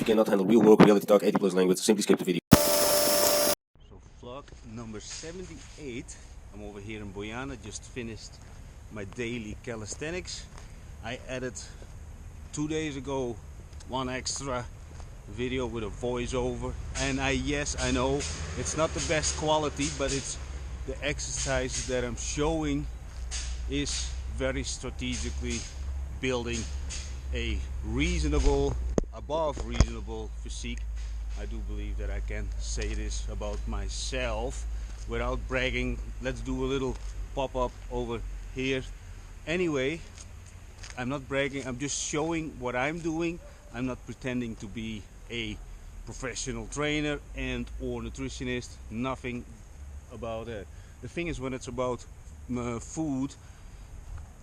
you cannot handle real work, reality talk, 80+ language, simply skip the video. So vlog number 78. I'm over here in Bojana, just finished my daily calisthenics. I added 2 days ago one extra video with a voiceover, and yes, I know it's not the best quality, but it's the exercises that I'm showing is very strategically building a reasonable, above reasonable physique. I do believe that I can say this about myself without bragging. Let's do a little pop-up over here. Anyway, I'm not bragging, I'm just showing what I'm doing. I'm not pretending to be a professional trainer and or nutritionist, nothing about that. The thing is, when it's about food,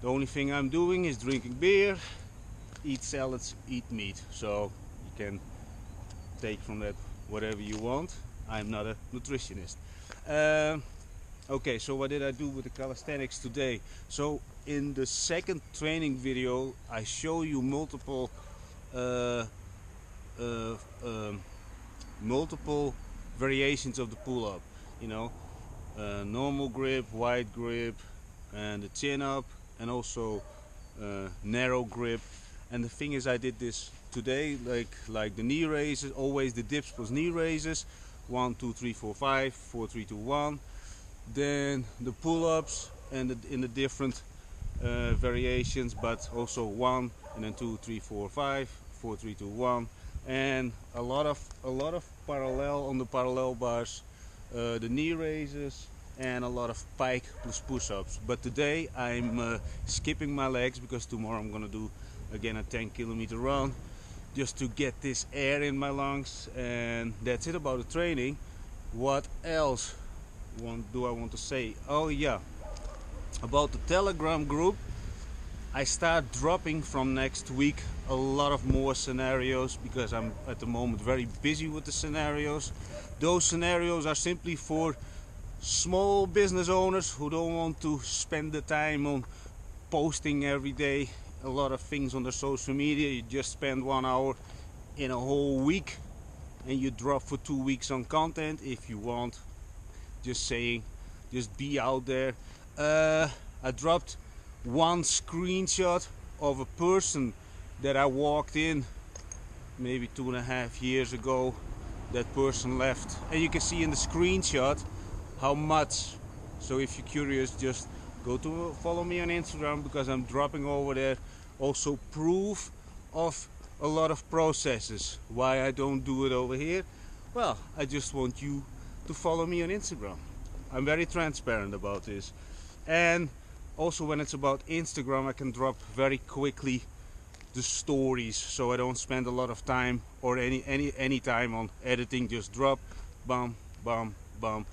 the only thing I'm doing is drinking beer, eat salads, eat meat. So you can take from that whatever you want. I'm not a nutritionist. Okay, so what did I do with the calisthenics today? So in the second training video I show you multiple variations of the pull-up, you know, normal grip, wide grip, and the chin up, and also narrow grip. And the thing is, I did this today like the knee raises, always the dips plus knee raises, 1 2 3 4 5 4 3 2 1. Then the pull-ups and in the different variations, but also 1 and then 2 3 4 5 4 3 2 1, and a lot of parallel on the parallel bars, the knee raises, and a lot of pike plus push-ups. But today I'm skipping my legs because tomorrow I'm gonna do again a 10-kilometer run just to get this air in my lungs. And that's it about the training. What else do I want to say? Oh yeah, about the Telegram group, I start dropping from next week a lot of more scenarios because I'm at the moment very busy with the scenarios. Those scenarios are simply for small business owners who don't want to spend the time on posting every day a lot of things on their social media. You just spend 1 hour in a whole week and you drop for 2 weeks on content. If you want, just saying, just be out there. I dropped one screenshot of a person that I walked in maybe 2.5 years ago. That person left, and you can see in the screenshot how much. So if you're curious, just go to follow me on Instagram because I'm dropping over there also proof of a lot of processes. Why I don't do it over here? Well, I just want you to follow me on Instagram. I'm very transparent about this. And also when it's about Instagram, I can drop very quickly the stories, so I don't spend a lot of time or any time on editing. Just drop, bam, bam, bam.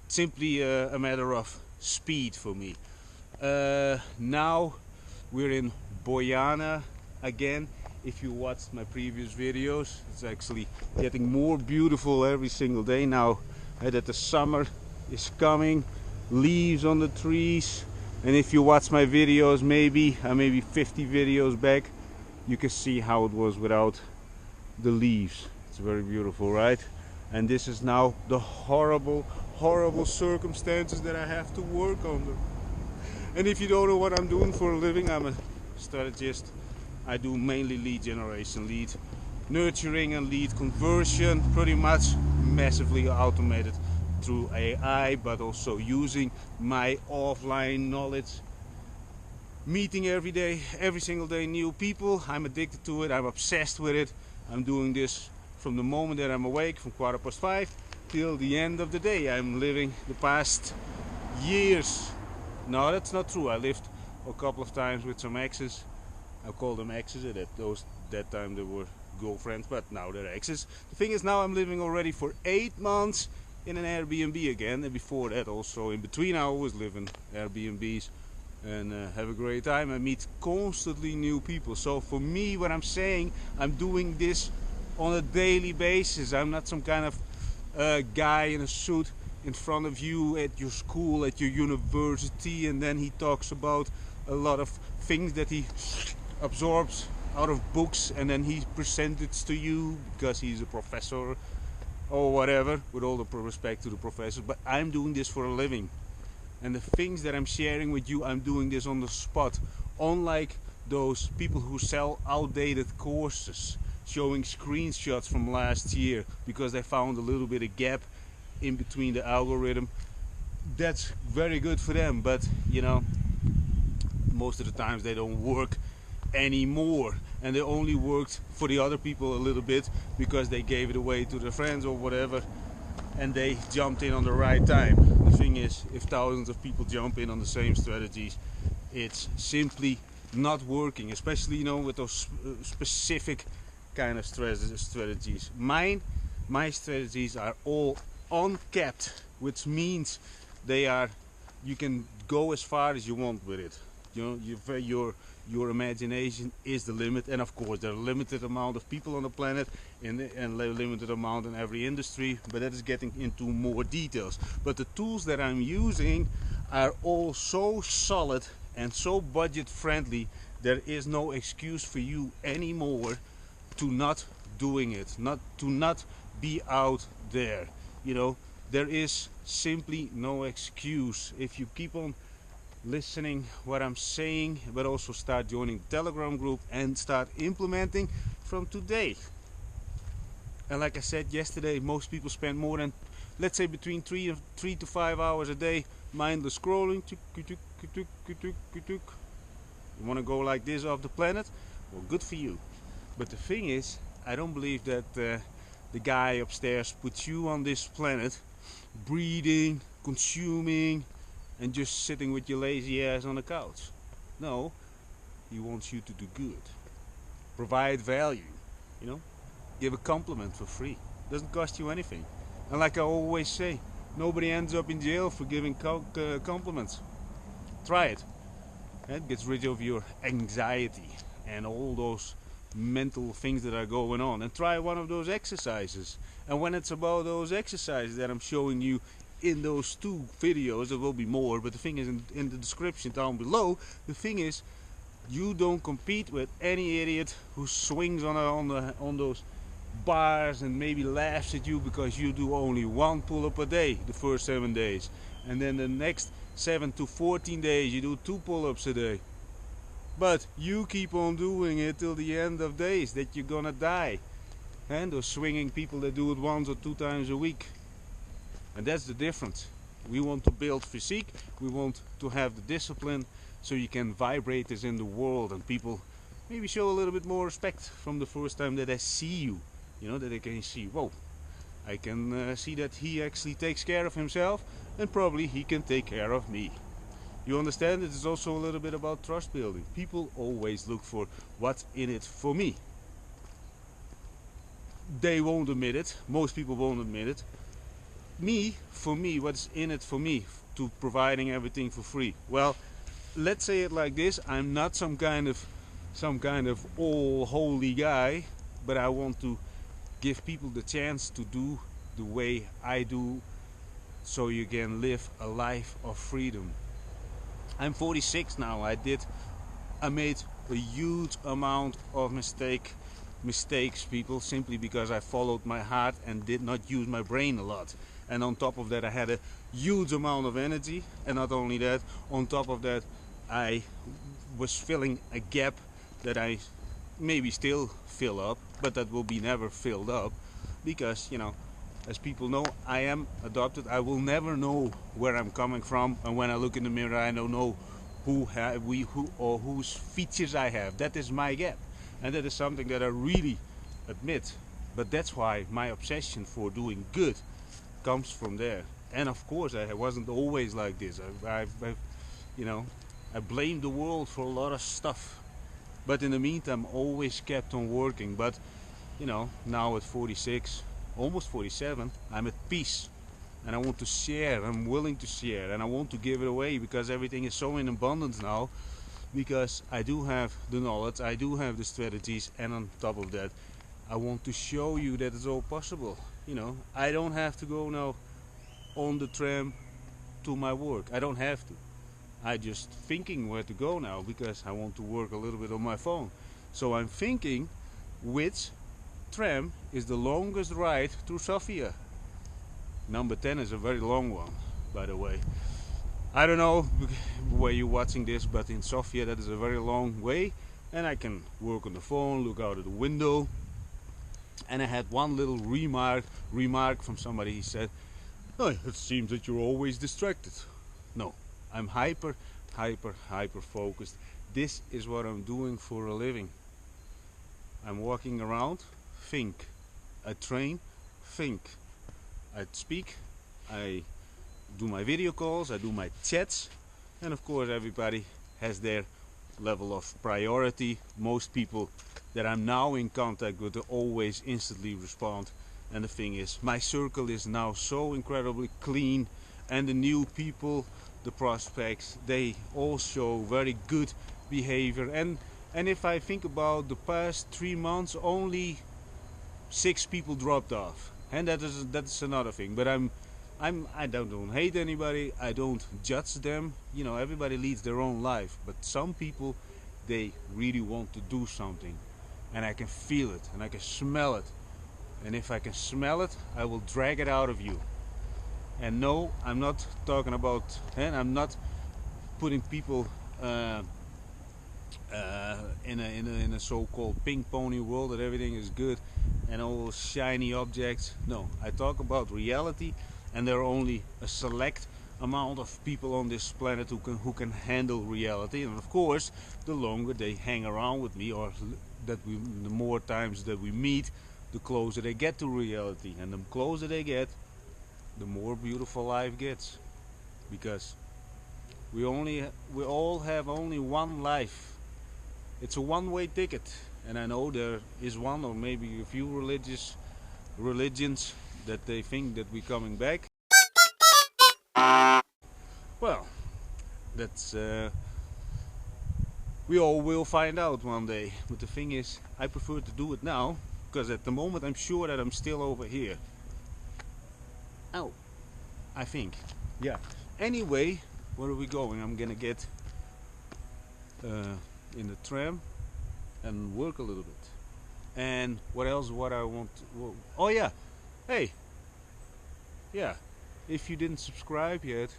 Simply a matter of speed for me. Now we're in Bojana again. If you watched my previous videos, it's actually getting more beautiful every single day now that the summer is coming, leaves on the trees. And if you watch my videos, maybe 50 videos back, you can see how it was without the leaves. It's very beautiful, right? And this is now the horrible circumstances that I have to work under. And if you don't know what I'm doing for a living, I'm a strategist. I do mainly lead generation, lead nurturing and lead conversion, pretty much massively automated through AI, but also using my offline knowledge, meeting every day, every single day new people. I'm addicted to it, I'm obsessed with it. I'm doing this from the moment that I'm awake, from 5:15 till the end of the day. I'm living the past years. No, that's not true. I lived a couple of times with some exes. I call them exes. That time they were girlfriends, but now they're exes. The thing is, now I'm living already for 8 months in an Airbnb again, and before that also in between I always live in Airbnbs and have a great time. I meet constantly new people. So for me, what I'm saying, I'm doing this on a daily basis. I'm not some kind of guy in a suit in front of you at your school, at your university, and then he talks about a lot of things that he absorbs out of books and then he presents it to you because he's a professor or whatever, with all the respect to the professors. But I'm doing this for a living. And the things that I'm sharing with you, I'm doing this on the spot. Unlike those people who sell outdated courses, showing screenshots from last year because they found a little bit of gap in between the algorithm. That's very good for them, but you know, most of the times they don't work anymore, and they only worked for the other people a little bit because they gave it away to their friends or whatever, and they jumped in on the right time. The thing is, if thousands of people jump in on the same strategies, it's simply not working, especially, you know, with those specific kind of strategies. My strategies are all uncapped, which means they are, you can go as far as you want with it. You know, your imagination is the limit, and of course there are a limited amount of people on the planet and a limited amount in every industry, but that is getting into more details. But the tools that I'm using are all so solid and so budget friendly, there is no excuse for you anymore to not doing it, to not be out there. You know, there is simply no excuse if you keep on listening what I'm saying, but also start joining the Telegram group and start implementing from today. And like I said yesterday, most people spend more than, let's say, between 3 to 5 hours a day mindless scrolling. You want to go like this off the planet? Well, good for you. But the thing is, I don't believe that the guy upstairs puts you on this planet breathing, consuming, and just sitting with your lazy ass on the couch. No, he wants you to do good, provide value, you know, give a compliment for free. Doesn't cost you anything. And like I always say, nobody ends up in jail for giving compliments. Try it. It gets rid of your anxiety and all those mental things that are going on. And try one of those exercises. And when it's about those exercises that I'm showing you in those 2 videos, there will be more, but the thing is, in the description down below, the thing is, you don't compete with any idiot who swings on those bars and maybe laughs at you because you do only 1 pull-up a day the first 7 days, and then the next 7 to 14 days you do 2 pull-ups a day. But you keep on doing it till the end of days that you're gonna die. And those swinging people that do it 1 or 2 times a week. And that's the difference. We want to build physique, we want to have the discipline so you can vibrate this in the world and people maybe show a little bit more respect from the first time that they see you. You know, that they can see, whoa, I can see that he actually takes care of himself, and probably he can take care of me. You understand? It is also a little bit about trust building. People always look for what's in it for me. They won't admit it. Most people won't admit it. For me, what's in it for me to providing everything for free? Well, let's say it like this: I'm not some kind of all holy guy, but I want to give people the chance to do the way I do, so you can live a life of freedom. I'm 46 now. I made a huge amount of mistakes, people, simply because I followed my heart and did not use my brain a lot. And on top of that, I had a huge amount of energy, and not only that, on top of that, I was filling a gap that I maybe still fill up, but that will be never filled up, because, you know, as people know, I am adopted. I will never know where I'm coming from, and when I look in the mirror, I don't know who or whose features I have. That is my gap, and that is something that I really admit. But that's why my obsession for doing good comes from there. And of course, I wasn't always like this. I blamed the world for a lot of stuff, but in the meantime, always kept on working. But you know, now at 46, almost 47, I'm at peace, and I want to share. I'm willing to share, and I want to give it away because everything is so in abundance now. Because I do have the knowledge, I do have the strategies, and on top of that, I want to show you that it's all possible. You know, I don't have to go now on the tram to my work. I don't have to. I just thinking where to go now because I want to work a little bit on my phone. So I'm thinking, which tram is the longest ride through Sofia? Number 10 is a very long one, by the way. I don't know where you're watching this, but in Sofia that is a very long way, and I can work on the phone, look out of the window. And I had one little remark from somebody. He said, "Oh, it seems that you're always distracted." No, I'm hyper focused. This is what I'm doing for a living. I'm walking around, think. I train, think. I speak, I do my video calls, I do my chats, and of course everybody has their level of priority. Most people that I'm now in contact with always instantly respond, and the thing is, my circle is now so incredibly clean, and the new people, the prospects, they all show very good behavior. And if I think about the past 3 months, only 6 people dropped off, and that's another thing. But I don't hate anybody, I don't judge them. You know, everybody leads their own life, but some people, they really want to do something, and I can feel it and I can smell it, and if I can smell it, I will drag it out of you. And no, I'm not talking about, and I'm not putting people in a so-called pink pony world that everything is good and all shiny objects. No, I talk about reality, and there are only a select amount of people on this planet who can handle reality. And of course, the longer they hang around with me, or the more times that we meet, the closer they get to reality. And the closer they get, the more beautiful life gets, because we all have only one life. It's a one-way ticket, and I know there is one or maybe a few religions that they think that we're coming back. Well, that's we all will find out one day. But the thing is, I prefer to do it now, because at the moment I'm sure that I'm still over here. Oh, I think, yeah. Anyway, where are we going? I'm gonna get in the tram and work a little bit. And what else? What I want to, oh yeah, hey, yeah, if you didn't subscribe yet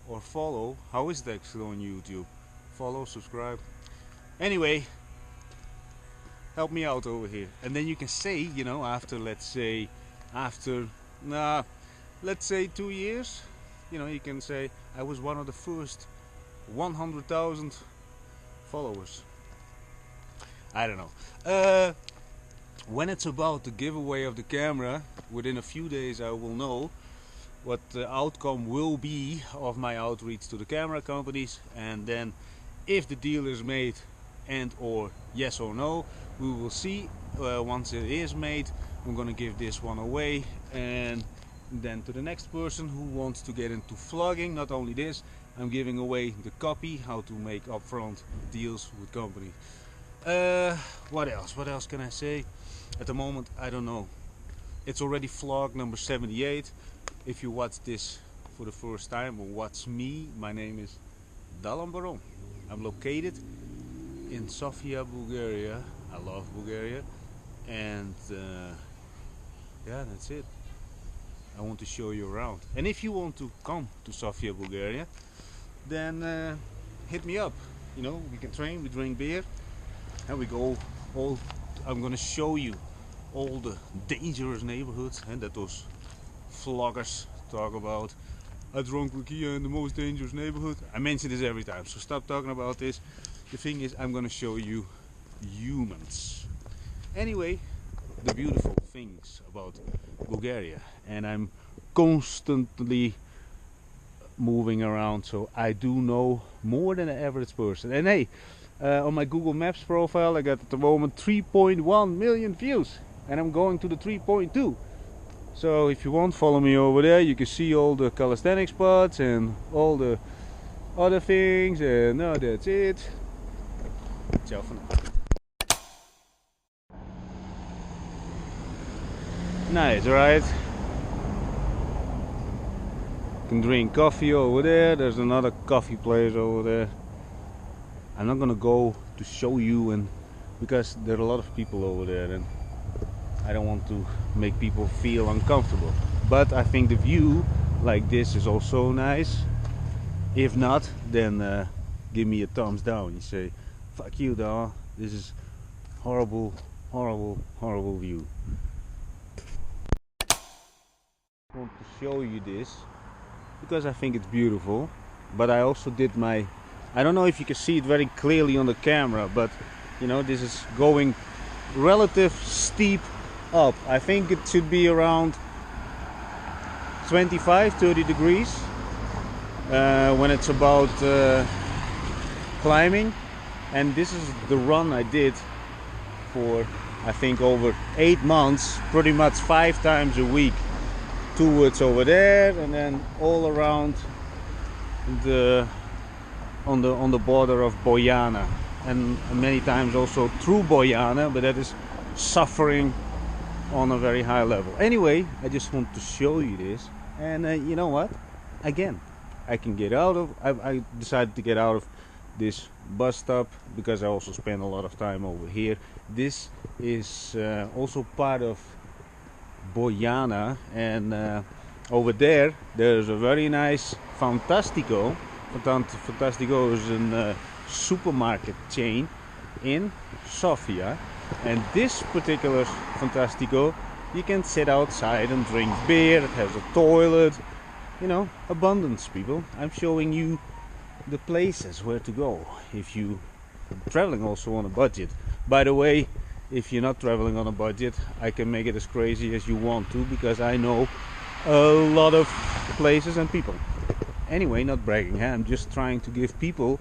or follow, how is it actually on YouTube? Follow, subscribe. Anyway, help me out over here, and then you can say, you know, after, let's say, let's say 2 years, you know, you can say I was one of the first 100,000 followers. I don't know. When it's about the giveaway of the camera, within a few days I will know what the outcome will be of my outreach to the camera companies, and then if the deal is made and or yes or no, we will see. Once it is made, I'm gonna give this one away, and then to the next person who wants to get into vlogging. Not only this, I'm giving away the copy how to make upfront deals with companies. What else can I say? At the moment, I don't know. It's already vlog number 78. If you watch this for the first time or watch me, my name is dotcombaron. I'm located in Sofia, Bulgaria. I love Bulgaria, and yeah, that's it. I want to show you around. And if you want to come to Sofia, Bulgaria, then hit me up. You know, we can train, we drink beer, and we go all. I'm gonna show you all the dangerous neighborhoods, and that those vloggers talk about. I drunk with Kia in the most dangerous neighborhood. I mention this every time, so stop talking about this. The thing is, I'm gonna show you humans. Anyway, the beautiful things about Bulgaria, and I'm constantly moving around, so I do know more than an average person. And hey, on my Google Maps profile, I got at the moment 3.1 million views, and I'm going to the 3.2. So if you want, follow me over there. You can see all the calisthenics spots and all the other things, and no, that's it. Ciao for now. Nice, right? You can drink coffee over there. There's another coffee place over there. I'm not gonna go to show you and because there are a lot of people over there and I don't want to make people feel uncomfortable. But I think the view like this is also nice. If not, then give me a thumbs down. You say, fuck you, dog. This is horrible, horrible, horrible view. I want to show you this because I think it's beautiful. But I also did my, I don't know if you can see it very clearly on the camera, but you know, this is going relative steep up. I think it should be around 25-30 degrees when it's about climbing. And this is the run I did for, I think, over 8 months, pretty much 5 times a week, towards over there and then all around on the border of Bojana, and many times also through Bojana, but that is suffering on a very high level. Anyway, I just want to show you this, and you know what? Again, I can get out of. I decided to get out of this bus stop because I also spend a lot of time over here. This is also part of Bojana, and over there's a very nice Fantastico. Fantastico is a supermarket chain in Sofia, and this particular Fantastico, you can sit outside and drink beer. It has a toilet, you know, abundance, people. I'm showing you the places where to go if you are traveling also on a budget. By the way, if you're not traveling on a budget, I can make it as crazy as you want to, because I know a lot of places and people. Anyway, not bragging, huh? I'm just trying to give people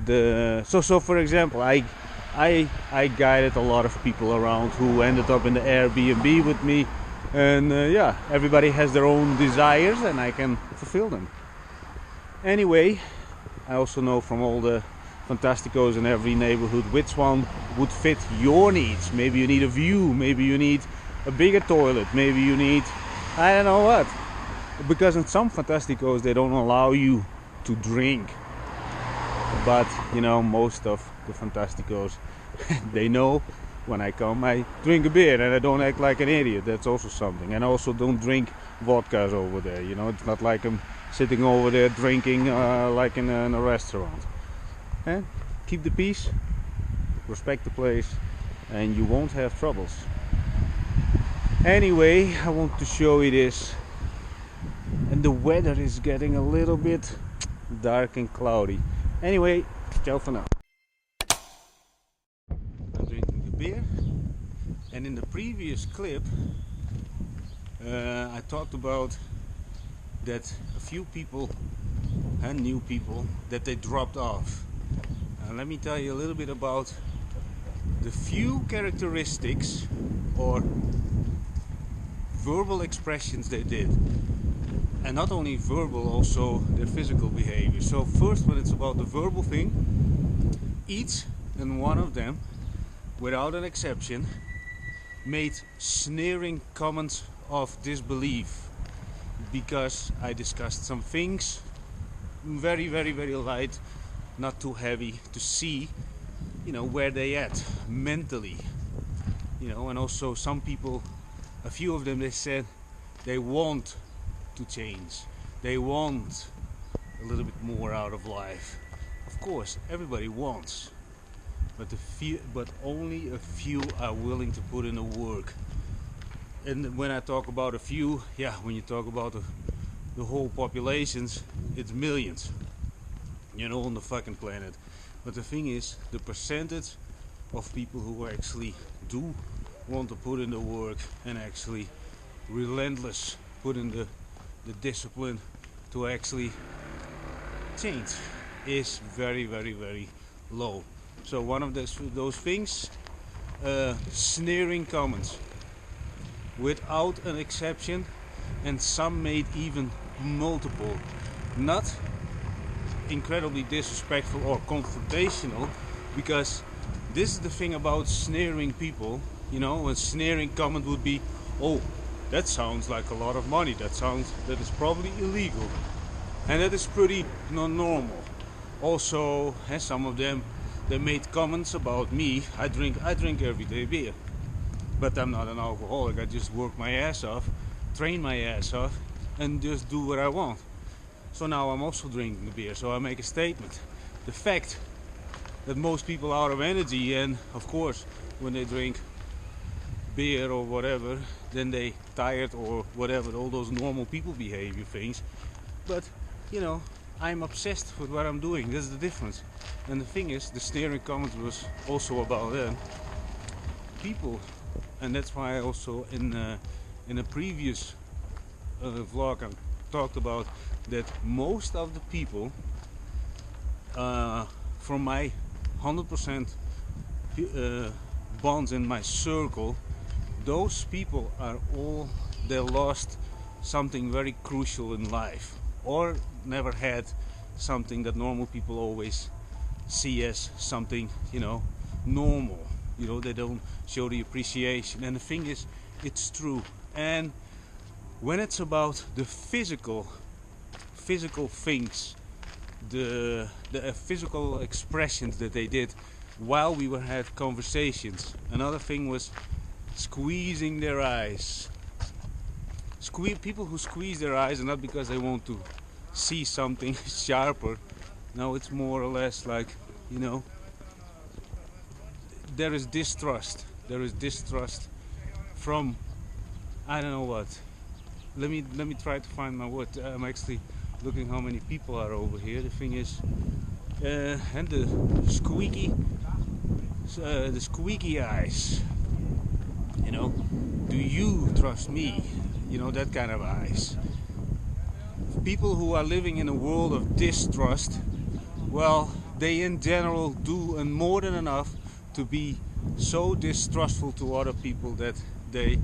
the... So for example, I guided a lot of people around who ended up in the Airbnb with me, and yeah, everybody has their own desires and I can fulfill them. Anyway, I also know from all the Fantasticos in every neighborhood which one would fit your needs. Maybe you need a view, maybe you need a bigger toilet, maybe you need, I don't know what. Because in some Fantasticos they don't allow you to drink. But you know, most of the Fantasticos, they know when I come I drink a beer and I don't act like an idiot. That's also something. And I also don't drink vodkas over there. You know, it's not like I'm sitting over there drinking like in a restaurant. And keep the peace, respect the place, and you won't have troubles. Anyway, I want to show you this. And the weather is getting a little bit dark and cloudy. Anyway, ciao for now. I'm drinking the beer, and in the previous clip I talked about that a few people and new people that they dropped off. Let me tell you a little bit about the few characteristics or verbal expressions they did. And not only verbal, also their physical behavior. So first, when it's about the verbal thing, each and one of them, without an exception, made sneering comments of disbelief, because I discussed some things very, very, very light, not too heavy, to see, you know, where they at mentally, you know. And also some people, a few of them, they said they want to change, they want a little bit more out of life. Of course, everybody wants, but only a few are willing to put in the work. And when I talk about a few, yeah, when you talk about the whole populations, it's millions, you know, on the fucking planet. But the thing is, the percentage of people who actually do want to put in the work and actually relentless put in the discipline to actually change is very, very, very low. So one of those things, sneering comments without an exception, and some made even multiple, not incredibly disrespectful or confrontational, because this is the thing about sneering people, you know. A sneering comment would be, oh, that sounds like a lot of money, that is probably illegal, and that is pretty non-normal. Also, some of them they made comments about me. I drink everyday beer, but I'm not an alcoholic. I just work my ass off, train my ass off, and just do what I want. So now I'm also drinking the beer. So I make a statement. The fact that most people are out of energy, and of course when they drink beer or whatever, then they tired or whatever, all those normal people behavior things. But you know, I'm obsessed with what I'm doing. That's the difference. And the thing is, the steering comment was also about people, and that's why I also in a previous vlog I talked about that most of the people from my 100% bonds in my circle, those people are all, they lost something very crucial in life, or never had something that normal people always see as something, you know, normal. You know, they don't show the appreciation. And the thing is, it's true. And when it's about the physical things, the physical expressions that they did while we were had conversations. Another thing was squeezing their eyes. People who squeeze their eyes, and not because they want to see something sharper. No, it's more or less like, you know, there is distrust. There is distrust from, I don't know what. Let me try to find my word. I'm actually looking how many people are over here. The thing is, and the squeaky eyes. You know, do you trust me? You know, that kind of eyes. People who are living in a world of distrust, well, they in general do and more than enough to be so distrustful to other people that they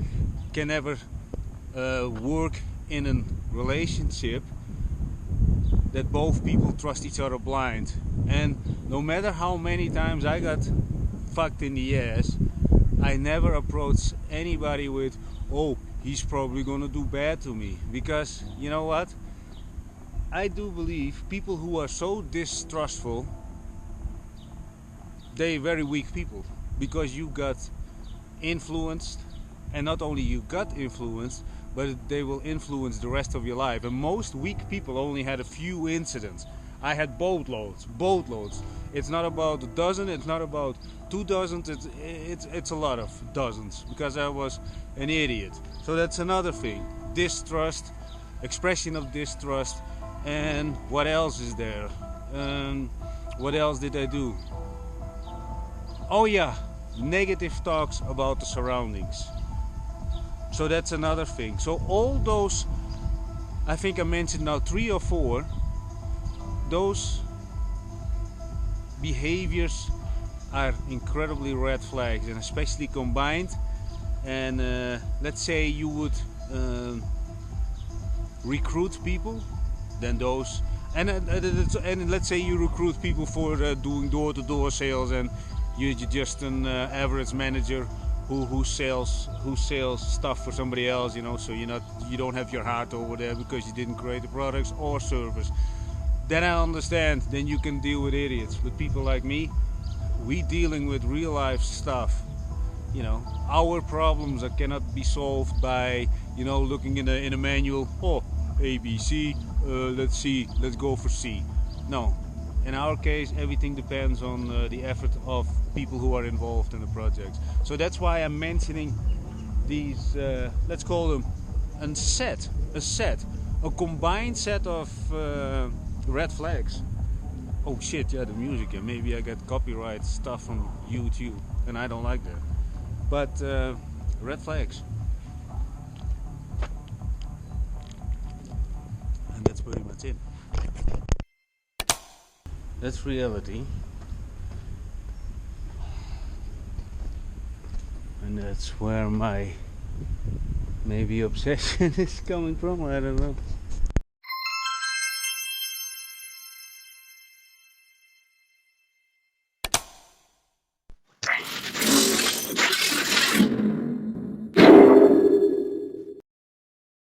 can never work in a relationship that both people trust each other blind. And no matter how many times I got fucked in the ass, I never approach anybody with, oh, he's probably gonna do bad to me. Because you know what? I do believe people who are so distrustful, they very weak people. Because you got influenced, and not only you got influenced, but they will influence the rest of your life. And most weak people only had a few incidents. I had boatloads. It's not about a dozen, it's not about 2 dozens, it's a lot of dozens, because I was an idiot. So that's another thing. Distrust, expression of distrust. And what else is there? What else did I do? Oh yeah, negative talks about the surroundings. So that's another thing. So all those, I think I mentioned now 3 or 4, those behaviors are incredibly red flags, and especially combined. And let's say you would recruit people, then those, and let's say you recruit people for doing door-to-door sales, and you're just an average manager who sells stuff for somebody else, you know, so you don't have your heart over there because you didn't create the products or service. Then I understand, then you can deal with idiots. But people like me, we dealing with real life stuff. You know, our problems that cannot be solved by, you know, looking in a manual. Oh, A, B, C. Let's see. Let's go for C. No. In our case, everything depends on the effort of people who are involved in the project. So that's why I'm mentioning these, let's call them a combined set of red flags. Oh shit, yeah, the music, and maybe I get copyright stuff from YouTube, and I don't like that. But red flags. And that's pretty much it. That's reality. And that's where my maybe obsession is coming from, I don't know.